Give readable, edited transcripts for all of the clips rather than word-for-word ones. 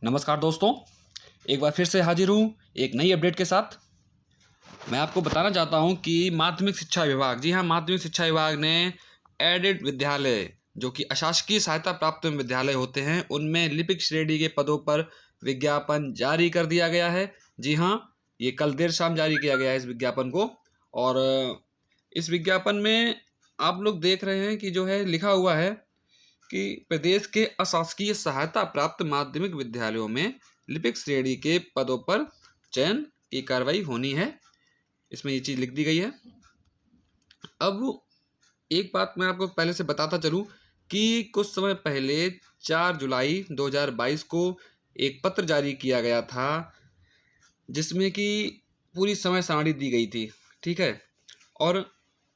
नमस्कार दोस्तों, एक बार फिर से हाजिर हूँ एक नई अपडेट के साथ। मैं आपको बताना चाहता हूँ कि माध्यमिक शिक्षा विभाग, जी हाँ, माध्यमिक शिक्षा विभाग ने एडेड विद्यालय, जो कि अशासकीय सहायता प्राप्त विद्यालय होते हैं, उनमें लिपिक श्रेणी के पदों पर विज्ञापन जारी कर दिया गया है। जी हाँ, ये कल देर शाम जारी किया गया है इस विज्ञापन को। और इस विज्ञापन में आप लोग देख रहे हैं कि जो है लिखा हुआ है कि प्रदेश के अशासकीय सहायता प्राप्त माध्यमिक विद्यालयों में लिपिक श्रेणी के पदों पर चयन की कार्रवाई होनी है। इसमें ये चीज़ लिख दी गई है। अब एक बात मैं आपको पहले से बताता चलूँ कि कुछ समय पहले 4 जुलाई 2022 को एक पत्र जारी किया गया था, जिसमें कि पूरी समय सारणी दी गई थी। ठीक है, और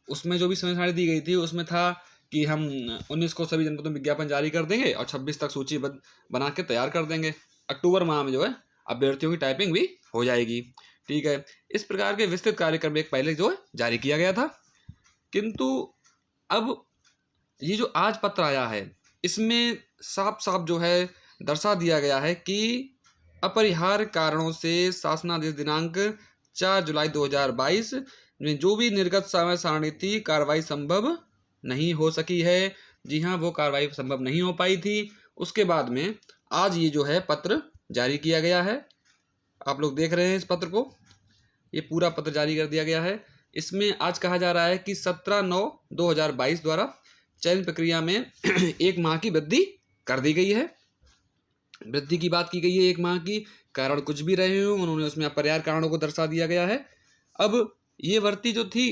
उसमें जो भी समय सारणी दी गई थी उसमें था कि हम 19 को सभी जनपदों में विज्ञापन जारी कर देंगे और 26 तक सूचीबद्ध बना के तैयार कर देंगे। अक्टूबर माह में जो है अभ्यर्थियों की टाइपिंग भी हो जाएगी। ठीक है, इस प्रकार के विस्तृत कार्यक्रम एक पहले जो है जारी किया गया था। किंतु अब ये जो आज पत्र आया है, इसमें साफ साफ जो है दर्शा दिया गया है कि अपरिहार्य कारणों से शासनादेश दिनांक 4 जुलाई 2022 में जो भी निर्गत समय सारणी थी, कार्रवाई संभव नहीं हो सकी है। जी हाँ, वो कार्रवाई संभव नहीं हो पाई थी। उसके बाद में आज ये जो है पत्र जारी किया गया है। आप लोग देख रहे हैं इस पत्र को, ये पूरा पत्र जारी कर दिया गया है। इसमें आज कहा जा रहा है कि 17/9/2022 द्वारा चयन प्रक्रिया में 1 माह की वृद्धि कर दी गई है। वृद्धि की बात की गई है 1 माह की, कारण कुछ भी रहे हो, उन्होंने उसमें अपरिहार्य कारणों को दर्शा दिया गया है। अब ये भर्ती जो थी,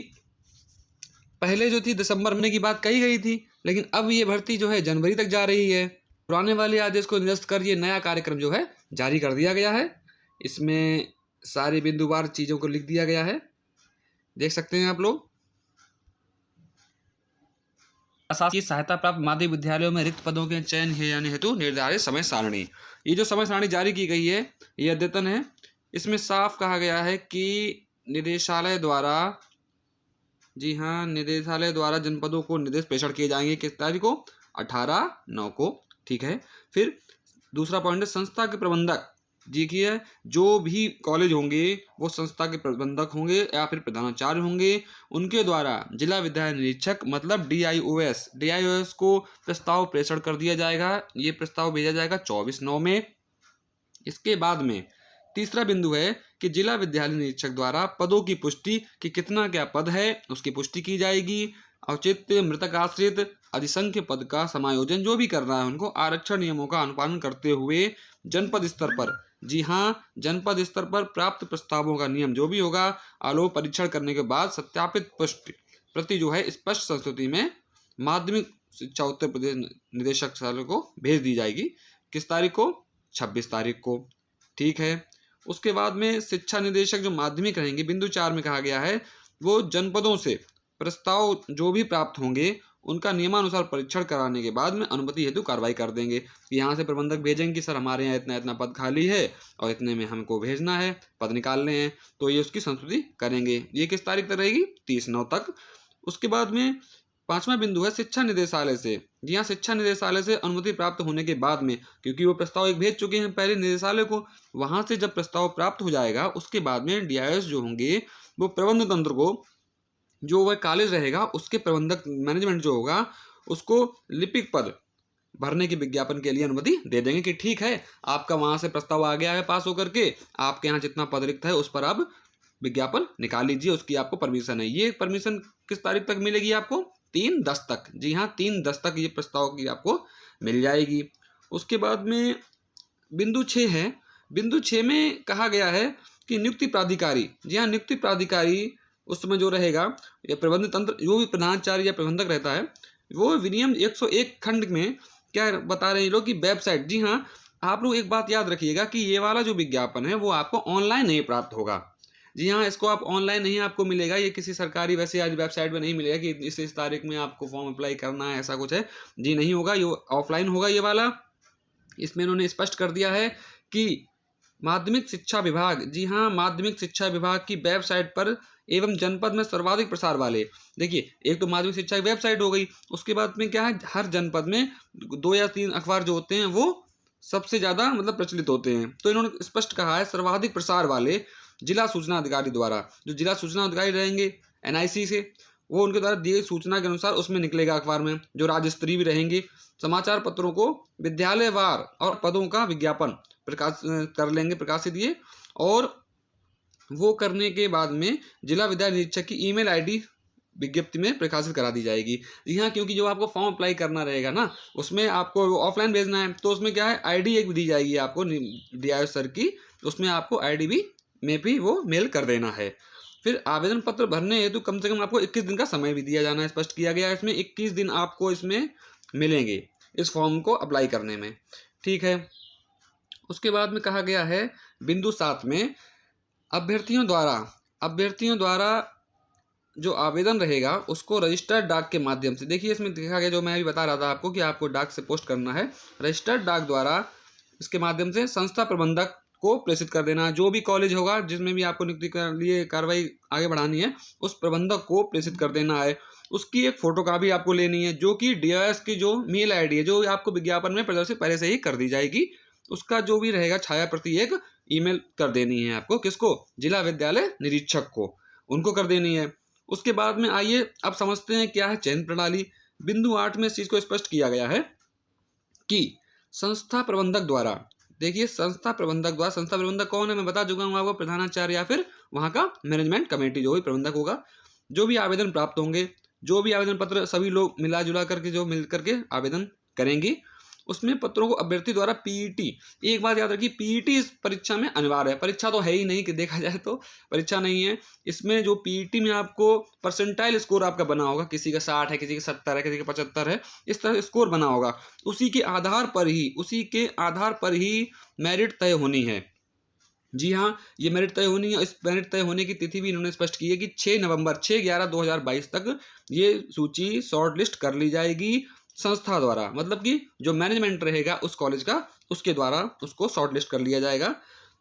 पहले जो थी दिसंबर महीने की बात कही गई थी, लेकिन अब ये भर्ती जो है जनवरी तक जा रही है। पुराने वाले आदेश को निरस्त कर ये नया कार्यक्रम जो है जारी कर दिया गया है। इसमें सारे बिंदुवार चीज़ों को लिख दिया गया है, देख सकते हैं आप लोग। अशासकीय सहायता प्राप्त माध्यमिक विद्यालयों में रिक्त पदों के चयन हेतु निर्धारित समय सारणी, ये जो समय सारणी जारी की गई है ये अद्यतन है। इसमेमें साफ कहा गया है कि निदेशालय द्वारा, जी हाँ, निदेशालय द्वारा जनपदों को निर्देश प्रेषण किए जाएंगे। किस तारीख को? 18/9 को। ठीक है, फिर दूसरा पॉइंट है संस्था के प्रबंधक, जी की है, जो भी कॉलेज होंगे वो संस्था के प्रबंधक होंगे या फिर प्रधानाचार्य होंगे, उनके द्वारा जिला विद्यालय निरीक्षक मतलब DIOS को प्रस्ताव प्रेषण कर दिया जाएगा। ये प्रस्ताव भेजा जाएगा 24/9 में। इसके बाद में तीसरा बिंदु है कि जिला विद्यालय निरीक्षक द्वारा पदों की पुष्टि कि कितना क्या पद है उसकी पुष्टि की जाएगी। औचित्य मृतक आश्रित अधिसंख्य पद का समायोजन जो भी करना है उनको आरक्षण नियमों का अनुपालन करते हुए जनपद स्तर पर, जी हाँ, जनपद स्तर पर प्राप्त प्रस्तावों का नियम जो भी होगा आलोक परीक्षण करने के बाद सत्यापित पुष्टि प्रति जो है स्पष्ट संस्तुति में माध्यमिक शिक्षा उत्तर प्रदेश निदेशक को भेज दी जाएगी। किस तारीख को? 26 तारीख को। ठीक है, उसके बाद में शिक्षा निदेशक जो माध्यमिक रहेंगे, बिंदु 4 में कहा गया है वो जनपदों से प्रस्ताव जो भी प्राप्त होंगे उनका नियमानुसार परीक्षण कराने के बाद में अनुमति हेतु कार्रवाई कर देंगे। यहाँ से प्रबंधक भेजेंगे कि सर हमारे यहाँ इतना इतना पद खाली है और इतने में हमको भेजना है, पद निकालने हैं, तो ये उसकी संस्तुति करेंगे। ये किस तारीख तक रहेगी? 30/9 तक। उसके बाद में 5वां बिंदु है शिक्षा निदेशालय से। जी हाँ, शिक्षा निदेशालय से अनुमति प्राप्त होने के बाद में, क्योंकि वो प्रस्ताव एक भेज चुके हैं पहले निदेशालय को, वहाँ से जब प्रस्ताव प्राप्त हो जाएगा उसके बाद में DIOS जो होंगे वो प्रबंध तंत्र को, जो वह कॉलेज रहेगा उसके प्रबंधक मैनेजमेंट जो होगा उसको लिपिक पद भरने के विज्ञापन के लिए अनुमति दे देंगे कि ठीक है, आपका वहाँ से प्रस्ताव आ गया है पास होकर के, आपके यहाँ जितना पद रिक्त है उस पर आप विज्ञापन निकाल लीजिए, उसकी आपको परमिशन है। ये परमिशन किस तारीख तक मिलेगी आपको? 3/10 तक। जी हाँ, 3/10 तक ये प्रस्ताव की आपको मिल जाएगी। उसके बाद में बिंदु 6 है। बिंदु 6 में कहा गया है कि नियुक्ति प्राधिकारी, जी हाँ, नियुक्ति प्राधिकारी उसमें जो रहेगा या प्रबंध तंत्र जो भी प्रधानाचार्य या प्रबंधक रहता है वो विनियम 101 खंड में क्या बता रहे हैं लोग कि वेबसाइट, जी हाँ, आप लोग एक बात याद रखिएगा कि ये वाला जो विज्ञापन है वो आपको ऑनलाइन नहीं प्राप्त होगा। जी हाँ, इसको आप ऑनलाइन नहीं आपको मिलेगा, ये किसी सरकारी वैसे आज वेबसाइट में नहीं मिलेगा कि इस तारीख में आपको फॉर्म अप्लाई करना है, ऐसा कुछ है। जी नहीं होगा, ये ऑफलाइन होगा ये वाला। इसमें इन्होंने स्पष्ट कर दिया है कि माध्यमिक शिक्षा विभाग, जी हाँ, माध्यमिक शिक्षा विभाग की वेबसाइट पर एवं जनपद में सर्वाधिक प्रसार वाले, देखिए एक तो माध्यमिक शिक्षा की वेबसाइट हो गई, उसके बाद में क्या है हर जनपद में 2 या 3 अखबार जो होते हैं वो सबसे ज़्यादा मतलब प्रचलित होते हैं। तो इन्होंने स्पष्ट कहा है सर्वाधिक प्रसार वाले जिला सूचना अधिकारी द्वारा, जो जिला सूचना अधिकारी रहेंगे एनआईसी से, वो उनके द्वारा दिए सूचना के अनुसार उसमें निकलेगा अखबार में। जो राज्य स्तरीय भी रहेंगे, समाचार पत्रों को विद्यालयवार और पदों का विज्ञापन प्रकाश कर लेंगे प्रकाशित ये, और वो करने के बाद में जिला विद्यालय निरीक्षक की ईमेल आईडी विज्ञप्ति में प्रकाशित करा दी जाएगी। जी हाँ, क्योंकि जो आपको फॉर्म अप्लाई करना रहेगा ना, उसमें आपको ऑफलाइन भेजना है, तो उसमें क्या है आईडी एक दी जाएगी आपको डीआईओ सर की, उसमें आपको आईडी भी में भी वो मेल कर देना है। फिर आवेदन पत्र भरने हेतु कम से कम आपको 21 दिन का समय भी दिया जाना है, स्पष्ट किया गया है इसमें 21 दिन आपको इसमें मिलेंगे इस फॉर्म को अप्लाई करने में। ठीक है, उसके बाद में कहा गया है बिंदु 7 में अभ्यर्थियों द्वारा जो आवेदन रहेगा उसको रजिस्टर्ड डाक के माध्यम से, देखिए इसमें देखा गया जो मैं अभी बता रहा था आपको कि आपको डाक से पोस्ट करना है, रजिस्टर्ड डाक द्वारा इसके माध्यम से संस्था प्रबंधक को प्रेषित कर देना। जो भी कॉलेज होगा जिसमें भी आपको नियुक्ति के लिए कार्रवाई आगे बढ़ानी है, उस प्रबंधक को प्रेषित कर देना है। उसकी एक फोटोकॉपी आपको लेनी है, जो कि डीआईओएस की जो मेल आईडी है जो आपको विज्ञापन में प्रदर्शित पहले से ही कर दी जाएगी, उसका जो भी रहेगा छाया प्रति एक ईमेल कर देनी है आपको, किसको, जिला विद्यालय निरीक्षक को, उनको कर देनी है। उसके बाद में आइए अब समझते हैं क्या है चयन प्रणाली। बिंदु 8 में इस चीज को स्पष्ट किया गया है कि संस्था प्रबंधक द्वारा, देखिए संस्था प्रबंधक कौन है मैं बता चुका हूँ आपको, प्रधानाचार्य या फिर वहाँ का मैनेजमेंट कमेटी जो भी प्रबंधक होगा, जो भी आवेदन प्राप्त होंगे, जो भी आवेदन पत्र सभी लोग मिला जुला करके जो मिल करके आवेदन करेंगे, उसमें पत्रों को अभ्यर्थी द्वारा पीईटी, एक बात याद रखिए पीईटी इस परीक्षा में अनिवार्य है, परीक्षा तो है ही नहीं कि देखा जाए तो परीक्षा नहीं है इसमें। जो पीईटी में आपको परसेंटाइल स्कोर आपका बना होगा, किसी का 60 है, किसी का 70 है, किसी का 75 है, इस तरह स्कोर बना होगा, उसी के आधार पर ही मेरिट तय होनी है। जी हाँ, ये मेरिट तय होनी है। इस मेरिट तय होने की तिथि भी इन्होंने स्पष्ट की है कि 6/11/2022 तक ये सूची शॉर्ट लिस्ट कर ली जाएगी संस्था द्वारा, मतलब कि जो मैनेजमेंट रहेगा उस कॉलेज का, उसके द्वारा उसको शॉर्ट लिस्ट कर लिया जाएगा।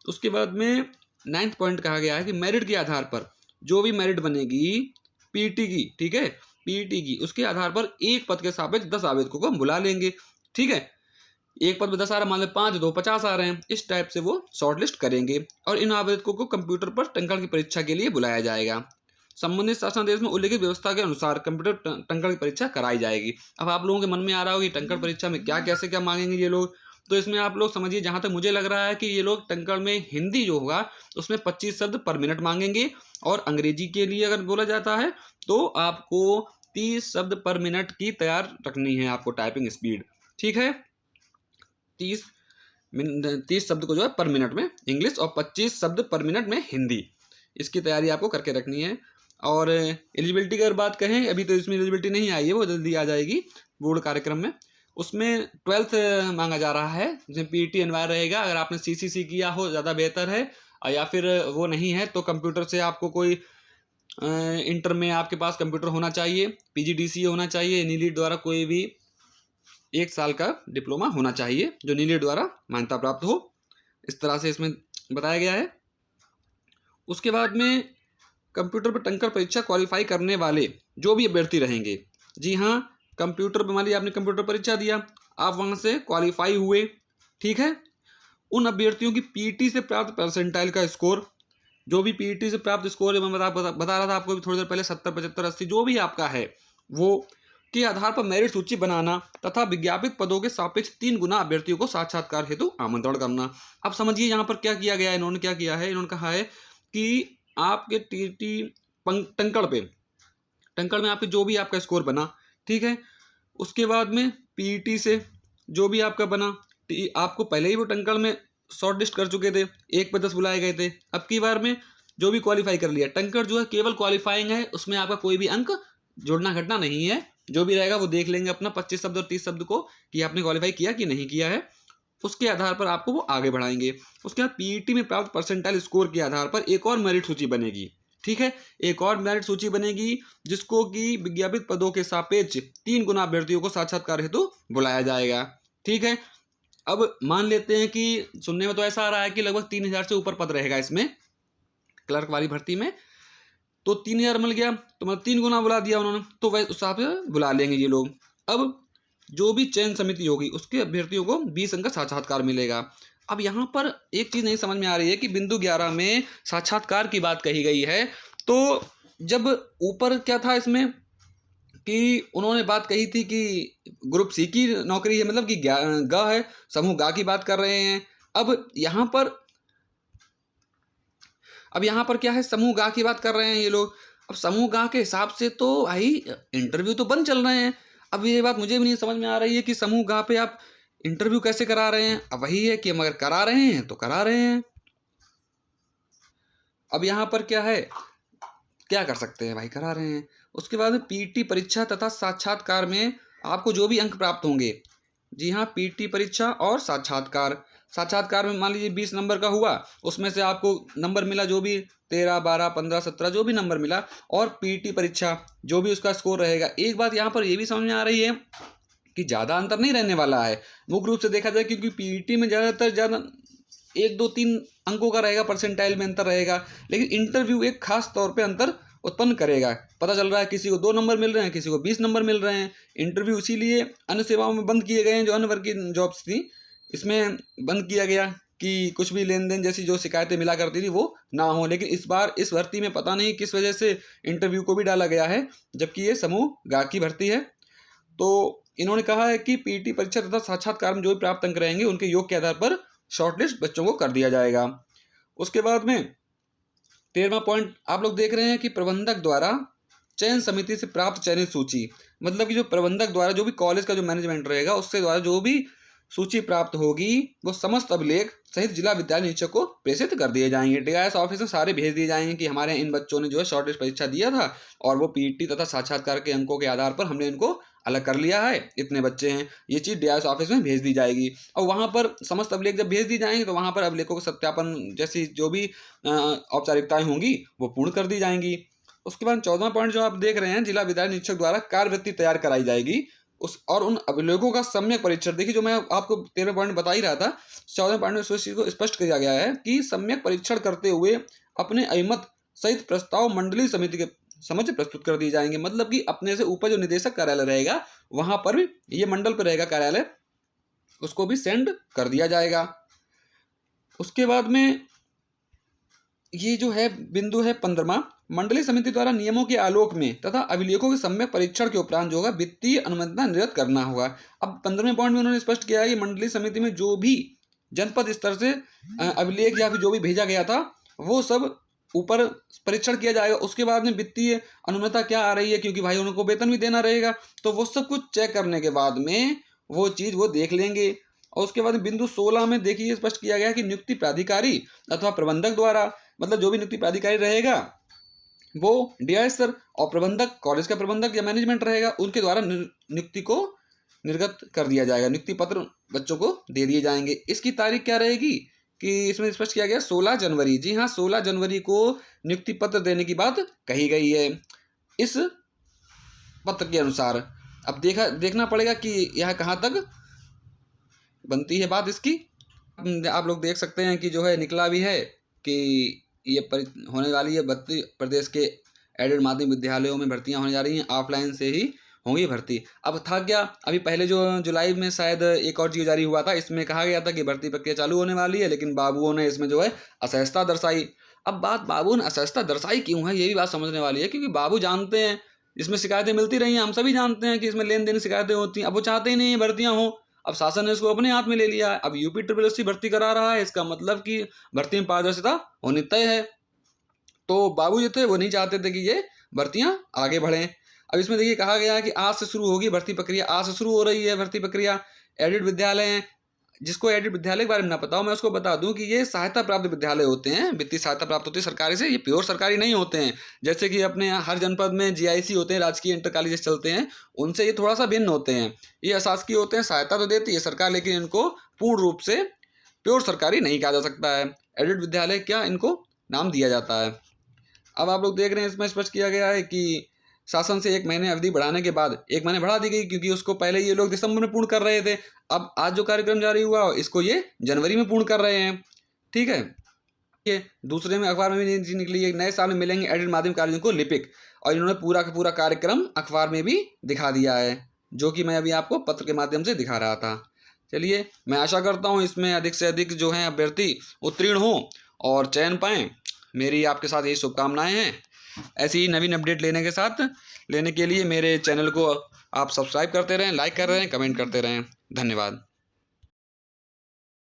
उसके बाद में 9th पॉइंट कहा गया है कि मेरिट के आधार पर जो भी मेरिट बनेगी पीटी की, ठीक है, पीटी की, उसके आधार पर एक पद के सापेक्ष 10 आवेदकों को हम बुला लेंगे। ठीक है, एक पद में 10 आ रहा है, मान लो 5 2 50 आ रहे हैं, इस टाइप से वो शॉर्टलिस्ट करेंगे और इन आवेदकों को कंप्यूटर पर टंकण की परीक्षा के लिए बुलाया जाएगा। संबंधित शासनादेश में उल्लिखित व्यवस्था के अनुसार कंप्यूटर टंकण की परीक्षा कराई जाएगी। अब आप लोगों के मन में आ रहा होगा कि टंकण परीक्षा में क्या कैसे क्या मांगेंगे ये लोग, तो इसमें आप लोग समझिए, जहां तक मुझे लग रहा है कि ये लोग टंकण में हिंदी जो होगा उसमें 25 शब्द पर मिनट मांगेंगे, और अंग्रेजी के लिए अगर बोला जाता है तो आपको 30 शब्द पर मिनट की तैयार रखनी है आपको टाइपिंग स्पीड। ठीक है, 30 शब्द को जो है पर मिनट में इंग्लिश और 25 शब्द पर मिनट में हिंदी, इसकी तैयारी आपको करके रखनी है। और एलिजिबिलिटी की अगर बात करें, अभी तो इसमें एलिजिबिलिटी नहीं आई है, वो जल्दी आ जाएगी बोर्ड कार्यक्रम में। उसमें 12th मांगा जा रहा है, जिसमें पीईटी अनिवार्य रहेगा। अगर आपने सीसीसी किया हो ज़्यादा बेहतर है, या फिर वो नहीं है तो कंप्यूटर से आपको कोई इंटर में आपके पास कंप्यूटर होना चाहिए, पीजीडीसीए होना चाहिए, नीलीट द्वारा कोई भी 1 साल का डिप्लोमा होना चाहिए जो नीलीट द्वारा मान्यता प्राप्त हो, इस तरह से इसमें बताया गया है। उसके बाद में कंप्यूटर पर टंकण परीक्षा क्वालिफाई करने वाले जो भी अभ्यर्थी रहेंगे, जी हाँ, कंप्यूटर पर मान लीजिए आपने कंप्यूटर परीक्षा दिया, आप वहाँ से क्वालिफाई हुए, ठीक है, उन अभ्यर्थियों की पीईटी से प्राप्त परसेंटाइल का स्कोर, जो भी पीईटी से प्राप्त स्कोर है, मैं बता रहा था आपको भी थोड़ी देर पहले, 70 75 80 जो भी आपका है, वो के आधार पर मेरिट सूची बनाना तथा विज्ञापित पदों के सापेक्ष 3 गुना अभ्यर्थियों को साक्षात्कार हेतु आमंत्रण करना। अब समझिए यहाँ पर क्या किया गया है, इन्होंने क्या किया है, इन्होंने कहा है कि आपके टीटी टंकण में आपके जो भी आपका स्कोर बना, ठीक है, उसके बाद में पीईटी से जो भी आपका बना, आपको पहले ही वो टंकण में शॉर्ट लिस्ट कर चुके थे, 1 पे 10 बुलाए गए थे, अब की बार में जो भी क्वालिफाई कर लिया, टंकण जो है केवल क्वालिफाइंग है, उसमें आपका कोई भी अंक जोड़ना घटना नहीं है, जो भी रहेगा वो देख लेंगे अपना 25 शब्द और 30 शब्द को कि आपने क्वालिफाई किया कि नहीं किया है, उसके आधार पर आपको वो आगे बढ़ाएंगे। उसके बाद पीईटी में प्राप्त परसेंटाइल स्कोर के आधार पर एक और मेरिट सूची बनेगी, ठीक है, एक और मेरिट सूची बनेगी जिसको कि विज्ञापित पदों के सापेक्ष 3 गुना अभ्यर्थियों को साक्षात्कार हेतु बुलाया जाएगा। ठीक है, अब मान लेते हैं कि सुनने में तो ऐसा आ रहा है कि लगभग 3000 से ऊपर पद रहेगा इसमें क्लर्क वाली भर्ती में, तो 3000 मिल गया तो मतलब 3 गुना बुला दिया उन्होंने, तो वह उस हिसाब से बुला लेंगे ये लोग। अब जो भी चयन समिति होगी उसके अभ्यर्थियों को 20 अंक का साक्षात्कार मिलेगा। अब यहाँ पर एक चीज़ नहीं समझ में आ रही है कि बिंदु 11 में साक्षात्कार की बात कही गई है, तो जब ऊपर क्या था इसमें कि उन्होंने बात कही थी कि ग्रुप सी की नौकरी है, मतलब कि ग है, समूह गा की बात कर रहे हैं। अब यहाँ पर क्या है, समूह गा की बात कर रहे हैं ये लोग। अब समूह गा के हिसाब से तो भाई इंटरव्यू तो बंद चल रहे हैं। अब ये बात मुझे भी नहीं समझ में आ रही है कि समूह गा पे आप इंटरव्यू कैसे करा रहे हैं। अब वही है कि हम अगर करा रहे हैं तो करा रहे हैं। अब यहाँ पर क्या है, क्या कर सकते हैं भाई, करा रहे हैं। उसके बाद में पीटी परीक्षा तथा साक्षात्कार में आपको जो भी अंक प्राप्त होंगे, जी हाँ, पीटी परीक्षा और साक्षात्कार में मान लीजिए 20 नंबर का हुआ, उसमें से आपको नंबर मिला जो भी 13, 12, 15, 17 जो भी नंबर मिला, और पीटी परीक्षा जो भी उसका स्कोर रहेगा। एक बात यहाँ पर ये भी समझ में आ रही है कि ज़्यादा अंतर नहीं रहने वाला है मुख्य रूप से देखा जाए, क्योंकि पीटी में ज़्यादा 1, 2, 3 अंकों का रहेगा, परसेंटाइल में अंतर रहेगा, लेकिन इंटरव्यू एक खास तौर पे अंतर उत्पन्न करेगा। पता चल रहा है किसी को 2 नंबर मिल रहे हैं, किसी को 20 नंबर मिल रहे हैं। इंटरव्यू इसीलिए अन्य सेवाओं में बंद किए गए हैं, जो अन्य वर्ग की जॉब्स थी इसमें बंद किया गया कि कुछ भी लेन देन जैसी जो शिकायतें मिला करती थी वो ना हो। लेकिन इस बार इस भर्ती में पता नहीं किस वजह से इंटरव्यू को भी डाला गया है, जबकि ये समूह गा की भर्ती है। तो इन्होंने कहा है कि पीटी परीक्षा तथा साक्षात्कार में जो भी प्राप्त अंक रहेंगे उनके योग के आधार पर शॉर्टलिस्ट बच्चों को कर दिया जाएगा। उसके बाद में 13वां पॉइंट आप लोग देख रहे हैं कि प्रबंधक द्वारा चयन समिति से प्राप्त चयनित सूची, मतलब कि जो प्रबंधक द्वारा जो भी कॉलेज का जो मैनेजमेंट रहेगा उससे द्वारा जो भी सूची प्राप्त होगी वो समस्त अभिलेख सहित जिला विद्यालय निरीक्षक को प्रेषित कर दिए जाएंगे। डीआईएस ऑफिस में सारे भेज दिए जाएंगे कि हमारे इन बच्चों ने जो है शॉर्टलिस्ट परीक्षा दिया था और वो पीटी तथा साक्षात्कार के अंकों के आधार पर हमने इनको अलग कर लिया है, इतने बच्चे हैं। ये चीज़ डीआईएस ऑफिस में भेज दी जाएगी और वहाँ पर समस्त अभिलेख जब भेज दी जाएंगे तो वहाँ पर अभिलेखों को सत्यापन जैसी जो भी औपचारिकताएं होंगी वो पूर्ण कर दी जाएंगी। उसके बाद 14वां पॉइंट जो आप देख रहे हैं, जिला विद्यालय निरीक्षक द्वारा कार्यवृत्ति तैयार कराई जाएगी उस और उन अभिलेखों का सम्यक परीक्षण। देखिए जो मैं आपको 13वें पॉइंट बता ही रहा था, 14वें पॉइंट में इस चीज को स्पष्ट किया गया है कि सम्यक परीक्षण करते हुए अपने अभिमत सहित प्रस्ताव मंडलीय समिति के समक्ष प्रस्तुत कर दिए जाएंगे। मतलब कि अपने से ऊपर जो निदेशक कार्यालय रहेगा वहां पर भी, ये मंडल पर रहेगा कार्यालय, उसको भी सेंड कर दिया जाएगा। उसके बाद में ये जो है बिंदु है 15वां, मंडलीय समिति द्वारा नियमों के आलोक में तथा अभिलेखों के सम्यक परीक्षण के उपरांत जो होगा वित्तीय अनुमति निर्गत करना होगा। अब 15वें पॉइंट में उन्होंने स्पष्ट किया है कि मंडलीय समिति में जो भी जनपद स्तर से अभिलेख या फिर जो भी भेजा गया था वो सब ऊपर परीक्षण किया जाएगा। उसके बाद में वित्तीय अनुमति क्या आ रही है, क्योंकि भाई उनको वेतन भी देना रहेगा, तो वो सब कुछ चेक करने के बाद में वो चीज़ वो देख लेंगे। और उसके बाद बिंदु 16 में देखिए स्पष्ट किया गया कि नियुक्ति प्राधिकारी अथवा प्रबंधक द्वारा, मतलब जो भी नियुक्ति प्राधिकारी रहेगा वो डीआईएस सर और प्रबंधक कॉलेज का प्रबंधक या मैनेजमेंट रहेगा उनके द्वारा नियुक्ति को निर्गत कर दिया जाएगा, नियुक्ति पत्र बच्चों को दे दिए जाएंगे। इसकी तारीख क्या रहेगी कि इसमें स्पष्ट किया गया 16 जनवरी, जी हाँ 16 जनवरी को नियुक्ति पत्र देने की बात कही गई है इस पत्र के अनुसार। अब देखना पड़ेगा कि यह कहाँ तक बनती है बात इसकी। आप लोग देख सकते हैं कि जो है निकला भी है कि ये होने वाली है 32 प्रदेश के एडेड माध्यमिक विद्यालयों में भर्तियां होने जा रही हैं, ऑफलाइन से ही होंगी भर्ती। अब था क्या, अभी पहले जो जुलाई में शायद एक और चीज़ जारी हुआ था, इसमें कहा गया था कि भर्ती प्रक्रिया चालू होने वाली है, लेकिन बाबुओं ने इसमें जो है असहजता दर्शाई। अब बात बाबू ने असहजता दर्शाई क्यों है, ये भी बात समझने वाली है, क्योंकि बाबू जानते हैं इसमें शिकायतें मिलती रही हैं, हम सभी जानते हैं कि इसमें लेन देन शिकायतें होती हैं। अब वो चाहते ही नहीं भर्तियाँ हों, अब शासन ने इसको अपने हाथ में ले लिया है। अब यूपी SSC भर्ती करा रहा है, इसका मतलब कि भर्ती में पारदर्शिता होनी तय है। तो बाबू जो थे वो नहीं चाहते थे कि ये भर्तियां आगे बढ़ें। अब इसमें देखिए कहा गया है कि आज से शुरू होगी भर्ती प्रक्रिया, आज से शुरू हो रही है भर्ती प्रक्रिया। एडेड विद्यालय हैं, जिसको एडेड विद्यालय के बारे में ना पता हो मैं उसको बता दूं कि ये सहायता प्राप्त विद्यालय होते हैं, वित्तीय सहायता प्राप्त होती है सरकारी से, ये प्योर सरकारी नहीं होते हैं। जैसे कि अपने हर जनपद में GIC होते हैं, राजकीय इंटर कॉलेज चलते हैं, उनसे ये थोड़ा सा भिन्न होते हैं। ये अशासकीय होते हैं, सहायता तो देती है सरकार, लेकिन इनको पूर्ण रूप से प्योर सरकारी नहीं कहा जा सकता है। एडेड विद्यालय क्या इनको नाम दिया जाता है। अब आप लोग देख रहे हैं इसमें स्पष्ट किया गया है कि शासन से 1 महीने अवधि बढ़ाने के बाद 1 महीने बढ़ा दी गई, क्योंकि उसको पहले ये लोग दिसंबर में पूर्ण कर रहे थे। अब आज जो कार्यक्रम जारी हुआ इसको ये जनवरी में पूर्ण कर रहे हैं, ठीक है। ये दूसरे में अखबार में भी निकली है, नए साल में मिलेंगे एडेड माध्यमिक कॉलेजों को लिपिक, और इन्होंने पूरा का पूरा कार्यक्रम अखबार में भी दिखा दिया है, जो कि मैं अभी आपको पत्र के माध्यम से दिखा रहा था। चलिए, मैं आशा करता हूँ इसमें अधिक से अधिक जो हैं अभ्यर्थी उत्तीर्ण हों और चयन पाएँ। मेरी आपके साथ यही शुभकामनाएँ हैं। ऐसी ही नवीन अपडेट लेने के लिए मेरे चैनल को आप सब्सक्राइब करते रहें, लाइक कर रहें, कमेंट करते रहें। धन्यवाद।